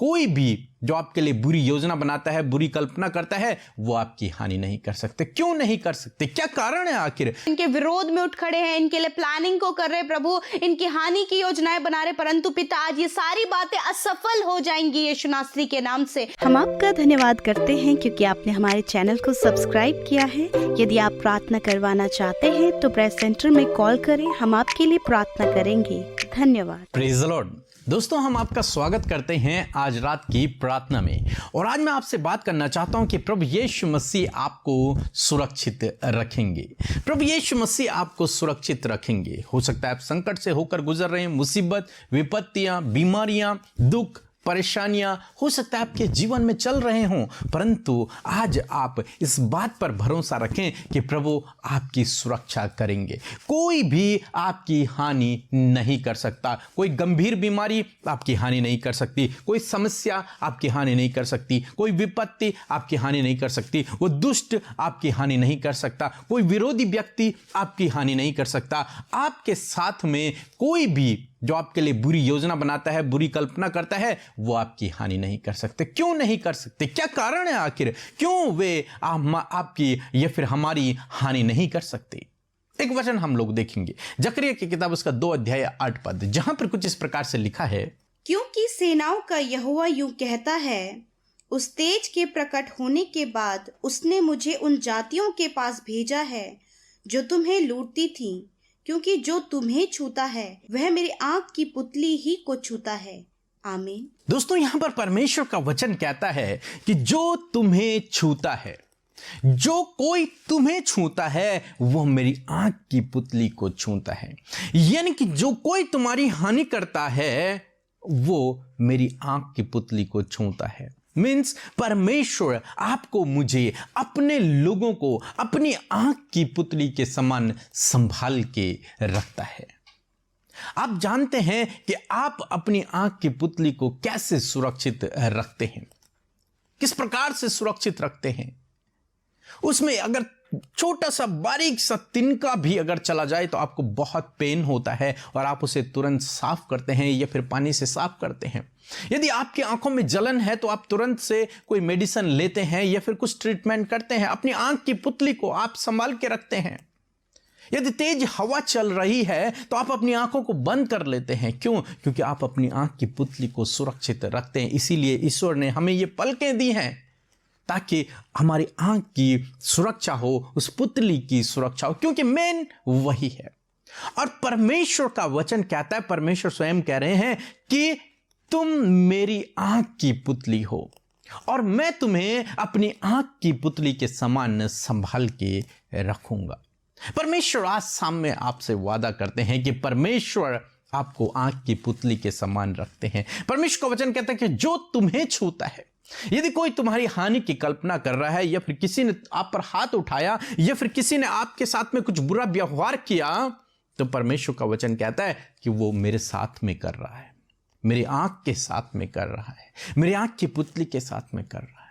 कोई भी जो आपके लिए बुरी योजना बनाता है, बुरी कल्पना करता है, वो आपकी हानि नहीं कर सकते। क्यों नहीं कर सकते? क्या कारण है आखिर? इनके विरोध में उठ खड़े हैं, इनके लिए प्लानिंग को कर रहे प्रभु, इनकी हानि की योजनाएं बना रहे, परंतु पिता आज ये सारी बातें असफल हो जाएंगी यीशु नासरी के नाम से। हम आपका धन्यवाद करते हैं क्योंकि आपने हमारे चैनल को सब्सक्राइब किया है। यदि आप प्रार्थना करवाना चाहते हैं तो प्रेस सेंटर में कॉल करें, हम आपके लिए प्रार्थना करेंगे। धन्यवाद। Praise the Lord. दोस्तों, हम आपका स्वागत करते हैं आज रात की प्रार्थना में। और आज मैं आपसे बात करना चाहता हूं कि प्रभु यीशु मसीह आपको सुरक्षित रखेंगे। प्रभु यीशु मसीह आपको सुरक्षित रखेंगे। हो सकता है आप संकट से होकर गुजर रहे हैं, मुसीबत, विपत्तियां, बीमारियां, दुख, परेशानियां हो सकता है आपके जीवन में चल रहे हों, परंतु आज आप इस बात पर भरोसा रखें कि प्रभु आपकी सुरक्षा करेंगे। कोई भी आपकी हानि नहीं कर सकता। कोई गंभीर बीमारी आपकी हानि नहीं कर सकती, कोई समस्या आपकी हानि नहीं कर सकती, कोई विपत्ति आपकी हानि नहीं कर सकती, वो दुष्ट आपकी हानि नहीं कर सकता, कोई विरोधी व्यक्ति आपकी हानि नहीं कर सकता। आपके साथ में कोई भी जो आपके लिए बुरी योजना बनाता है, बुरी कल्पना करता है, वो आपकी हानि नहीं कर सकते। क्यों नहीं कर सकते? क्या कारण है आखिर? क्यों वे आपकी या फिर हमारी हानि नहीं कर सकते? एक वचन हम लोग देखेंगे, जकरिया की किताब उसका 2 अध्याय 8 पद, जहां पर कुछ इस प्रकार से लिखा है, क्योंकि सेनाओं का यहोवा यूं कहता है, उस तेज के प्रकट होने के बाद उसने मुझे उन जातियों के पास भेजा है जो तुम्हें लूटती थीं, क्योंकि जो तुम्हें छूता है वह मेरी आंख की पुतली ही को छूता है। आमीन। दोस्तों, यहां पर परमेश्वर का वचन कहता है कि जो तुम्हें छूता है, जो कोई तुम्हें छूता है, वो मेरी आंख की पुतली को छूता है। यानी कि जो कोई तुम्हारी हानि करता है, वो मेरी आंख की पुतली को छूता है। मीन्स परमेश्वर आपको, मुझे, अपने लोगों को अपनी आंख की पुतली के समान संभाल के रखता है। आप जानते हैं कि आप अपनी आंख की पुतली को कैसे सुरक्षित रखते हैं, किस प्रकार से सुरक्षित रखते हैं। उसमें अगर छोटा सा बारीक सा तिनका भी अगर चला जाए तो आपको बहुत पेन होता है और आप उसे तुरंत साफ करते हैं या फिर पानी से साफ करते हैं। यदि आपकी आंखों में जलन है तो आप तुरंत से कोई मेडिसिन लेते हैं या फिर कुछ ट्रीटमेंट करते हैं। अपनी आंख की पुतली को आप संभाल के रखते हैं। यदि तेज हवा चल रही है तो आप अपनी आंखों को बंद कर लेते हैं। क्यों? क्योंकि आप अपनी आंख की पुतली को सुरक्षित रखते हैं। इसीलिए ईश्वर ने हमें ये पलकें दी हैं ताकि हमारी आंख की सुरक्षा हो, उस पुतली की सुरक्षा हो, क्योंकि मेन वही है। और परमेश्वर का वचन कहता है, परमेश्वर स्वयं कह रहे हैं कि तुम मेरी आंख की पुतली हो और मैं तुम्हें अपनी आंख की पुतली के समान संभाल के रखूंगा। परमेश्वर आज सामने आपसे वादा करते हैं कि परमेश्वर आपको आंख की पुतली के समान रखते हैं। परमेश्वर का वचन कहता है कि जो तुम्हें छूता है, यदि कोई तुम्हारी हानि की कल्पना कर रहा है या फिर किसी ने आप पर हाथ उठाया या फिर किसी ने आपके साथ में कुछ बुरा व्यवहार किया, तो परमेश्वर का वचन कहता है कि वो मेरे साथ में कर रहा है, मेरी आंख के साथ में कर रहा है, मेरी आंख की पुतली के साथ में कर रहा है।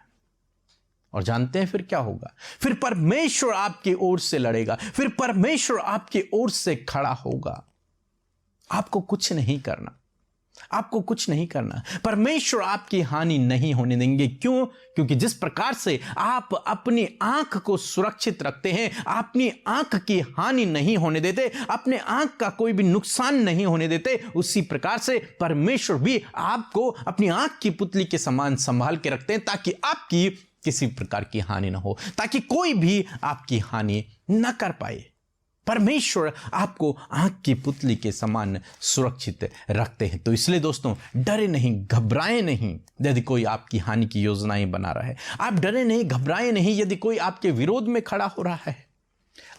और जानते हैं फिर क्या होगा? फिर परमेश्वर आपकी ओर से लड़ेगा, फिर परमेश्वर आपकी ओर से खड़ा होगा। आपको कुछ नहीं करना, आपको कुछ नहीं करना। परमेश्वर आपकी हानि नहीं होने देंगे। क्यों? क्योंकि जिस प्रकार से आप अपनी आंख को सुरक्षित रखते हैं, अपनी आंख की हानि नहीं होने देते, अपने आंख का कोई भी नुकसान नहीं होने देते, उसी प्रकार से परमेश्वर भी आपको अपनी आंख की पुतली के समान संभाल के रखते हैं ताकि आपकी किसी प्रकार की हानि ना हो, ताकि कोई भी आपकी हानि न कर पाए। परमेश्वर आपको आंख की पुतली के समान सुरक्षित रखते हैं। तो इसलिए दोस्तों, डरे नहीं, घबराएं नहीं यदि कोई आपकी हानि की योजनाएं बना रहा है। आप डरे नहीं, घबराएं नहीं यदि कोई आपके विरोध में खड़ा हो रहा है।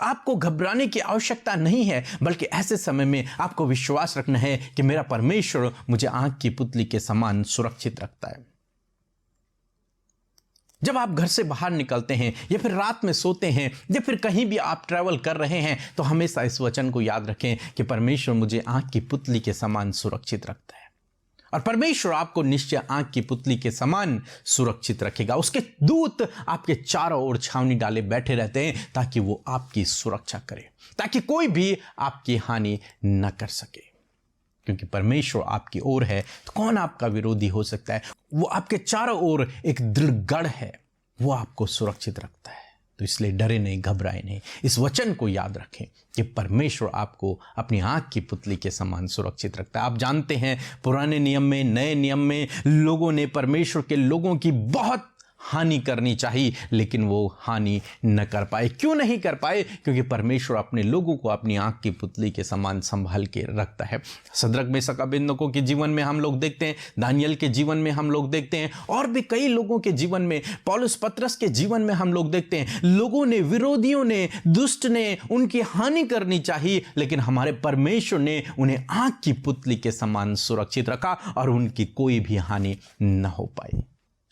आपको घबराने की आवश्यकता नहीं है, बल्कि ऐसे समय में आपको विश्वास रखना है कि मेरा परमेश्वर मुझे आंख की पुतली के समान सुरक्षित रखता है। जब आप घर से बाहर निकलते हैं या फिर रात में सोते हैं या फिर कहीं भी आप ट्रैवल कर रहे हैं, तो हमेशा इस वचन को याद रखें कि परमेश्वर मुझे आंख की पुतली के समान सुरक्षित रखता है। और परमेश्वर आपको निश्चय आंख की पुतली के समान सुरक्षित रखेगा। उसके दूत आपके चारों ओर छावनी डाले बैठे रहते हैं ताकि वो आपकी सुरक्षा करे, ताकि कोई भी आपकी हानि न कर सके। क्योंकि परमेश्वर आपकी ओर है तो कौन आपका विरोधी हो सकता है। वो आपके चारों ओर एक दृढ़ गढ़ है, वो आपको सुरक्षित रखता है। तो इसलिए डरे नहीं, घबराए नहीं। इस वचन को याद रखें कि परमेश्वर आपको अपनी आँख की पुतली के समान सुरक्षित रखता है। आप जानते हैं पुराने नियम में, नए नियम में लोगों ने परमेश्वर के लोगों की बहुत हानि करनी चाहिए, लेकिन वो हानि न कर पाए। क्यों नहीं कर पाए? क्योंकि परमेश्वर अपने लोगों को अपनी आँख की पुतली के समान संभाल के रखता है। सद्रक मेशक अबेदनगो के जीवन में हम लोग देखते हैं, दानियल के जीवन में हम लोग देखते हैं, और भी कई लोगों के जीवन में, पौलुस पतरस के जीवन में हम लोग देखते हैं। लोगों ने, विरोधियों ने, दुष्ट ने उनकी हानि करनी चाहिए, लेकिन हमारे परमेश्वर ने उन्हें आँख की पुतली के समान सुरक्षित रखा और उनकी कोई भी हानि न हो पाई।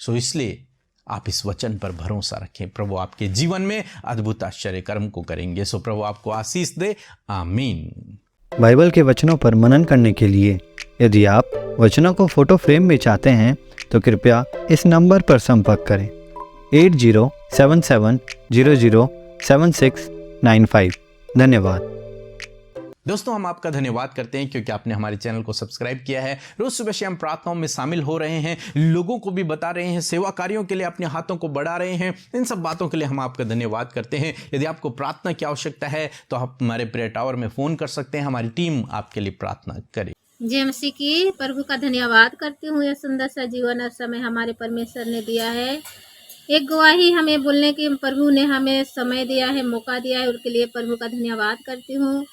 सो इसलिए आप इस वचन पर भरोसा रखें। प्रभु आपके जीवन में अद्भुत आश्चर्य कर्म को करेंगे। सो प्रभु आपको आशीष दे। आमीन। बाइबल के वचनों पर मनन करने के लिए यदि आप वचनों को फोटो फ्रेम में चाहते हैं तो कृपया इस नंबर पर संपर्क करें 8077007695। धन्यवाद। दोस्तों, हम आपका धन्यवाद करते हैं क्योंकि आपने हमारे चैनल को सब्सक्राइब किया है। रोज सुबह से हम प्रार्थनाओं में शामिल हो रहे हैं, लोगों को भी बता रहे हैं, सेवा कार्यों के लिए अपने हाथों को बढ़ा रहे हैं। इन सब बातों के लिए हम आपका धन्यवाद करते हैं। यदि आपको प्रार्थना की आवश्यकता है तो आप हमारे प्रेयर टावर में फ़ोन कर सकते हैं, हमारी टीम आपके लिए प्रार्थना करे। जय मसीह की। प्रभु का धन्यवाद करती हूँ, यह सुंदर सा जीवन और समय हमारे परमेश्वर ने दिया है। एक गवाही हमें बोलने की प्रभु ने हमें समय दिया है, मौका दिया है, उसके लिए प्रभु का धन्यवाद करती हूँ।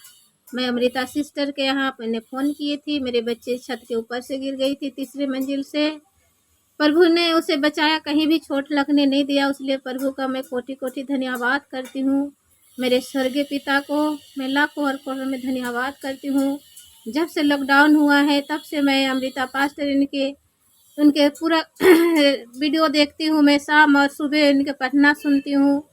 मैं अमृता सिस्टर के यहाँ मैंने फ़ोन किए थी, मेरे बच्चे छत के ऊपर से गिर गई थी 3री मंजिल से। प्रभु ने उसे बचाया, कहीं भी चोट लगने नहीं दिया, इसलिए प्रभु का मैं कोटि कोटि धन्यवाद करती हूँ। मेरे स्वर्गीय पिता को मैं लाखों और करोड़ों में धन्यवाद करती हूँ। जब से लॉकडाउन हुआ है तब से मैं अमृता पास्टर उनके पूरा वीडियो देखती हूँ। मैं शाम और सुबह उनके पढ़ना सुनती हूँ,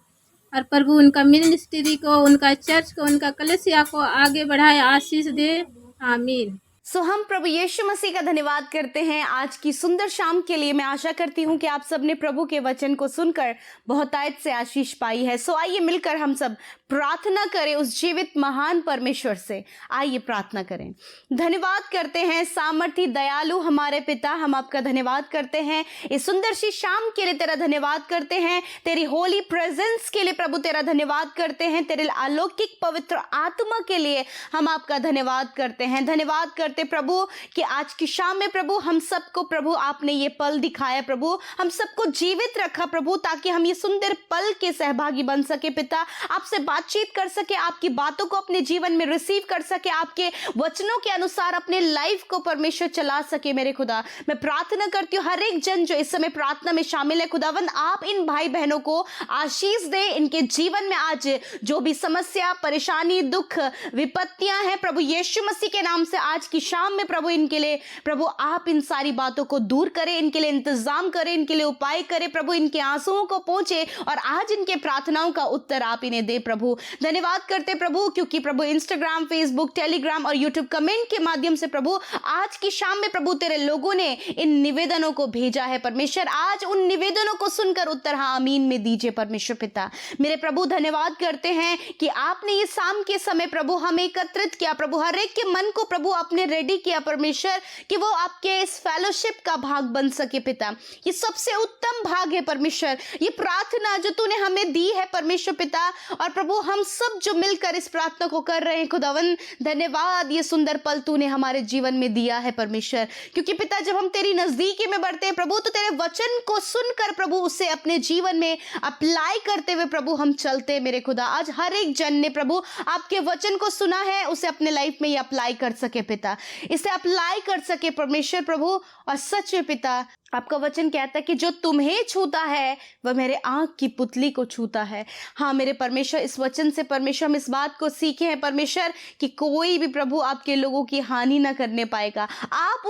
और प्रभु उनका मिनिस्ट्री को, उनका चर्च को, उनका कलीसिया को आगे बढ़ाए, आशीष दे। आमीन। सो हम प्रभु यीशु मसीह का धन्यवाद करते हैं आज की सुंदर शाम के लिए। मैं आशा करती हूँ कि आप सब ने प्रभु के वचन को सुनकर बहुतायत से आशीष पाई है। सो आइए मिलकर हम सब प्रार्थना करें उस जीवित महान परमेश्वर से। आइए प्रार्थना करें। धन्यवाद करते हैं सामर्थी दयालु हमारे पिता, हम आपका धन्यवाद करते हैं इस सुंदर सी शाम के लिए। तेरा धन्यवाद करते हैं, तेरी होली प्रेजेंस के लिए प्रभु तेरा धन्यवाद करते हैं, तेरे अलौकिक पवित्र आत्मा के लिए हम आपका धन्यवाद करते हैं। धन्यवाद करते प्रभु कि आज की शाम में प्रभु हम सबको प्रभु आपने ये पल दिखाया, प्रभु हम सबको जीवित रखा प्रभु, ताकि हम ये सुंदर पल के सहभागी बन सके पिता, आपसे बातचीत कर सके, आपकी बातों को अपने जीवन में रिसीव कर सके, आपके वचनों के अनुसार अपने लाइफ को परमेश्वर चला सके। मेरे खुदा, मैं प्रार्थना करती हूँ हर एक जन जो इस समय प्रार्थना में शामिल है, खुदावंद आप इन भाई बहनों को आशीष दे। इनके जीवन में आज जो भी समस्या, परेशानी, दुख, विपत्तियां हैं प्रभु यीशु मसीह के नाम से आज की शाम में प्रभु इनके लिए प्रभु आप इन सारी बातों को दूर करें, इनके लिए इंतजाम करें, इनके लिए उपाय करें प्रभु, इनके आंसुओं को पहुंचे और आज इनके प्रार्थनाओं का उत्तर आप इन्हें दे प्रभु। धन्यवाद करते प्रभु क्योंकि प्रभु इंस्टाग्राम, फेसबुक, टेलीग्राम और यूट्यूब कमेंट के माध्यम से प्रभु आज की शाम में प्रभु तेरे लोगों ने इन निवेदनों को भेजा है परमेश्वर। आज उन निवेदनों को सुनकर उत्तर हाँ आमीन में दीजिए परमेश्वर पिता। मेरे प्रभु धन्यवाद करते हैं कि आपने ये शाम के समय प्रभु हमें एकत्रित किया प्रभु, हर एक के मन को प्रभु आपने रेडी किया परमेश्वर कि वो आपके इस फेलोशिप का भाग बन सके पिता। ये सबसे उत्तम भाग है परमेश्वर, ये प्रार्थना जो तूने हमें दी है परमेश्वर पिता, और प्रभु हम सब जो मिलकर इस प्रार्थना को कर रहे हैं खुदावन, धन्यवाद ये सुंदर पल तूने हमारे जीवन में दिया है परमेश्वर। क्योंकि पिता जब हम तेरी नजदीकी में बढ़ते हैं प्रभु तो तेरे वचन को सुनकर प्रभु उसे अपने जीवन में अप्लाई करते हुए प्रभु हम चलते हैं मेरे खुदा। आज हर एक जन ने प्रभु आपके वचन को सुना है, उसे अपने लाइफ में ये अप्लाई कर सके पिता, इसे अप्लाई कर सके परमेश्वर प्रभु। और सच में पिता आपका वचन कहता है कि जो तुम्हें छूता है वह मेरे आंख की पुतली को छूता है। हाँ मेरे परमेश्वर, इस वचन से परमेश्वर हम इस बात को सीखे हैं परमेश्वर कि कोई भी प्रभु आपके लोगों की हानि ना करने पाएगा। आप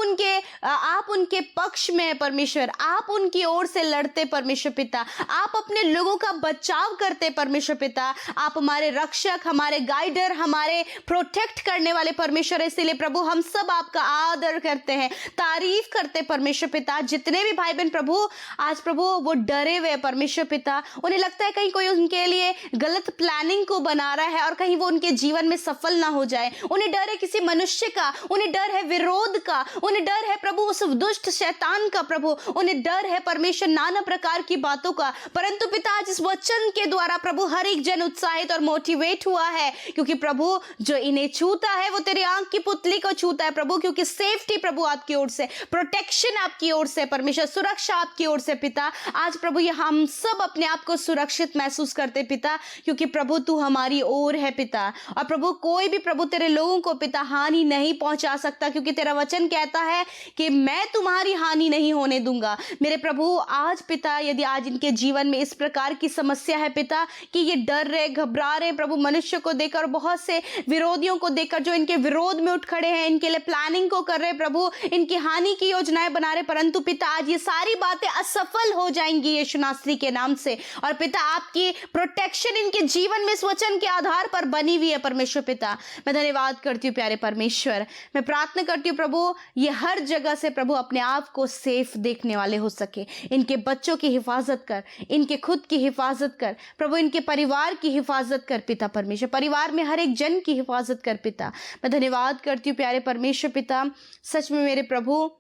उनके पक्ष में है परमेश्वर, आप उनकी ओर से लड़ते परमेश्वर पिता, आप अपने लोगों का बचाव करते परमेश्वर पिता। आप हमारे रक्षक, हमारे गाइडर, हमारे प्रोटेक्ट करने वाले परमेश्वर। इसीलिए प्रभु हम सब आपका आदर करते हैं, तारीफ करते परमेश्वर पिता। जितने जितने भी भाई बहन प्रभु आज प्रभु वो डरे हुए परमेश्वर पिता, उन्हें लगता है कहीं कोई उनके लिए गलत प्लानिंग को बना रहा है और कहीं वो उनके जीवन में सफल ना हो जाए। उन्हें डर है किसी मनुष्य का, उन्हें डर है विरोध का, उन्हें डर है प्रभु उस दुष्ट शैतान का प्रभु, उन्हें डर है परमेश्वर नाना प्रकार की बातों का। परंतु पिता आज इस वचन के द्वारा प्रभु हर एक जन उत्साहित और मोटिवेट हुआ है, क्योंकि प्रभु जो इन्हें छूता है वो तेरी आंख की पुतली को छूता है प्रभु, क्योंकि सेफ्टी प्रभु आपकी ओर से, प्रोटेक्शन आपकी ओर से परमेश्वर, सुरक्षा आपकी ओर से पिता। आज प्रभु ये हम सब अपने आप को सुरक्षित महसूस करते पिता, क्योंकि प्रभु तू हमारी ओर है पिता। और प्रभु कोई भी प्रभु तेरे लोगों को पिता हानि नहीं पहुंचा सकता, क्योंकि तेरा वचन कहता है कि मैं तुम्हारी हानि नहीं होने दूंगा। मेरे प्रभु आज पिता यदि आज इनके जीवन में इस प्रकार की समस्या है पिता कि ये डर रहे, घबरा रहे प्रभु मनुष्य को देखकर, बहुत से विरोधियों को देखकर जो इनके विरोध में उठ खड़े हैं, इनके लिए प्लानिंग को कर रहे प्रभु, इनकी हानि की योजनाएं बना रहे, परंतु पिता आज ये सारी बातें असफल हो जाएंगी यीशु नासरी के नाम से। और पिता आपकी प्रोटेक्शन इनके जीवन में इस वचन के आधार पर बनी हुई है परमेश्वर पिता। मैं धन्यवाद करती हूँ प्यारे परमेश्वर, मैं प्रार्थना करती हूँ प्रभु ये हर जगह से प्रभु अपने आप को सेफ देखने वाले हो सके। इनके बच्चों की हिफाजत कर, इनके खुद की हिफाजत कर प्रभु, इनके परिवार की हिफाजत कर पिता परमेश्वर, परिवार में हर एक जन की हिफाजत कर पिता। मैं धन्यवाद करती हूँ प्यारे परमेश्वर पिता। सच में मेरे प्रभु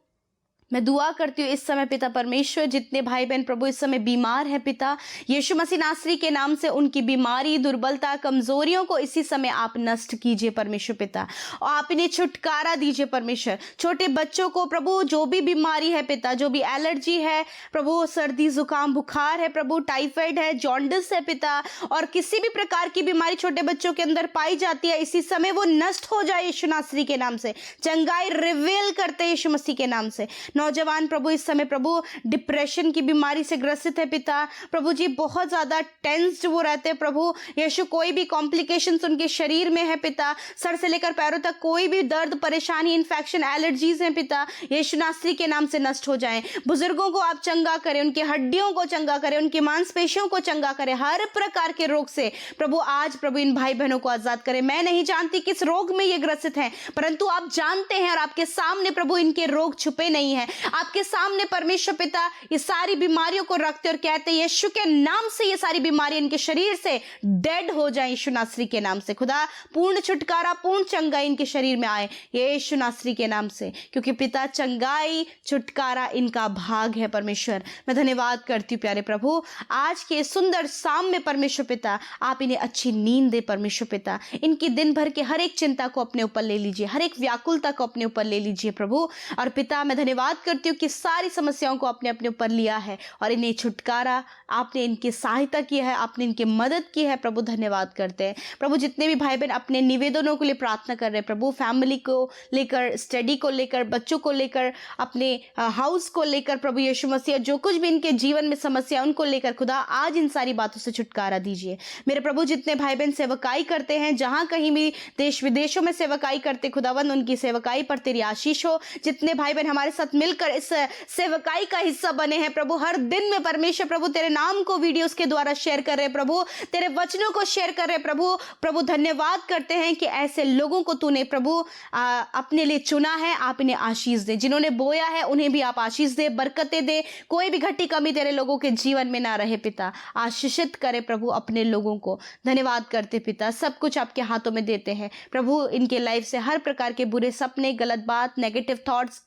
मैं दुआ करती हूँ इस समय पिता परमेश्वर, जितने भाई बहन प्रभु इस समय बीमार हैं पिता, यीशु मसीह नासरी के नाम से उनकी बीमारी, दुर्बलता, कमजोरियों को इसी समय आप नष्ट कीजिए परमेश्वर पिता, और आप इन्हें छुटकारा दीजिए परमेश्वर। छोटे बच्चों को प्रभु जो भी बीमारी है पिता, जो भी एलर्जी है प्रभु, सर्दी जुकाम बुखार है प्रभु, टाइफाइड है, जॉन्डिस है पिता, और किसी भी प्रकार की बीमारी छोटे बच्चों के अंदर पाई जाती है, इसी समय वो नष्ट हो जाए यीशु नासरी के नाम से। चंगाई रिवील करते यीशु मसीह के नाम से। नौजवान प्रभु इस समय प्रभु डिप्रेशन की बीमारी से ग्रसित है पिता, प्रभु जी बहुत ज्यादा टेंस्ड वो रहते हैं प्रभु यीशु, कोई भी कॉम्प्लिकेशंस उनके शरीर में है पिता, सर से लेकर पैरों तक कोई भी दर्द, परेशानी, इन्फेक्शन, एलर्जीज हैं पिता, यीशु नासरी के नाम से नष्ट हो जाएं। बुजुर्गों को आप चंगा करें, उनकी हड्डियों को चंगा करें, उनकी मांसपेशियों को चंगा करें, हर प्रकार के रोग से प्रभु आज प्रभु इन भाई बहनों को आजाद करें। मैं नहीं जानती किस रोग में ये ग्रसित हैं, परंतु आप जानते हैं और आपके सामने प्रभु इनके रोग छुपे नहीं है। आपके सामने परमेश्वर पिता ये सारी बीमारियों को रखते और कहते हैं यीशु के नाम से ये सारी बीमारी इनके शरीर से डेड हो जाए यीशु नासरी के नाम से। खुदा पूर्ण छुटकारा, पूर्ण चंगाई इनके शरीर में आए यीशु नासरी के नाम से, क्योंकि पिता चंगाई छुटकारा इनका भाग है परमेश्वर। मैं धन्यवाद करती हूँ प्यारे प्रभु आज के सुंदर शाम में परमेश्वर पिता, आप इन्हें अच्छी नींद दे परमेश्वर पिता, इनकी दिन भर के हर एक चिंता को अपने ऊपर ले लीजिए, हर एक व्याकुलता को अपने ऊपर ले लीजिए प्रभु। और पिता मैं धन्यवाद करती हूँ कि सारी समस्याओं को आपने अपने ऊपर लिया है और इन्हें छुटकारा, आपने इनकी सहायता की है, आपने इनकी मदद की है प्रभु। धन्यवाद करते हैं प्रभु। जितने भी भाई बहन अपने निवेदनों के लिए प्रार्थना कर रहे हैं प्रभु, फैमिली को लेकर, स्टडी को लेकर, बच्चों को लेकर, अपने हाउस को लेकर प्रभु यीशु मसीह, जो कुछ भी इनके जीवन में समस्या उनको लेकर खुदा आज इन सारी बातों से छुटकारा दीजिए मेरे प्रभु। जितने भाई बहन सेवकाई करते हैं, जहां कहीं भी देश विदेशों में सेवकाई करते खुदावंद, उनकी सेवकाई पर तेरी आशीष हो। जितने भाई बहन हमारे साथ मिलकर इस सेवकाई का हिस्सा बने हैं प्रभु, हर दिन में परमेश्वर प्रभु तेरे नाम को वीडियोस के द्वारा शेयर कर रहे प्रभु, तेरे वचनों को शेयर कर रहे प्रभु। प्रभु धन्यवाद करते हैं कि ऐसे लोगों को तूने प्रभु अपने लिए चुना है। आप इन्हें आशीष दे, जिन्होंने बोया है उन्हें भी आप आशीष दे, बरकतें दे, कोई भी घटी कमी तेरे लोगों के जीवन में ना रहे पिता। आशीषित करे प्रभु अपने लोगों को। धन्यवाद करते पिता, सब कुछ आपके हाथों में देते हैं प्रभु। इनके लाइफ से हर प्रकार के बुरे सपने, गलत बात, नेगेटिव थॉट्स,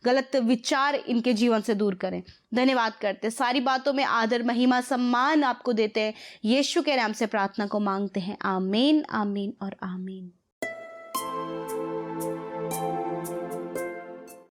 गलत विचार इनके जीवन से दूर करें। धन्यवाद करते, सारी बातों में आदर, महिमा, सम्मान आपको देते हैं। यीशु के नाम से प्रार्थना को मांगते हैं। आमीन, आमीन और आमीन।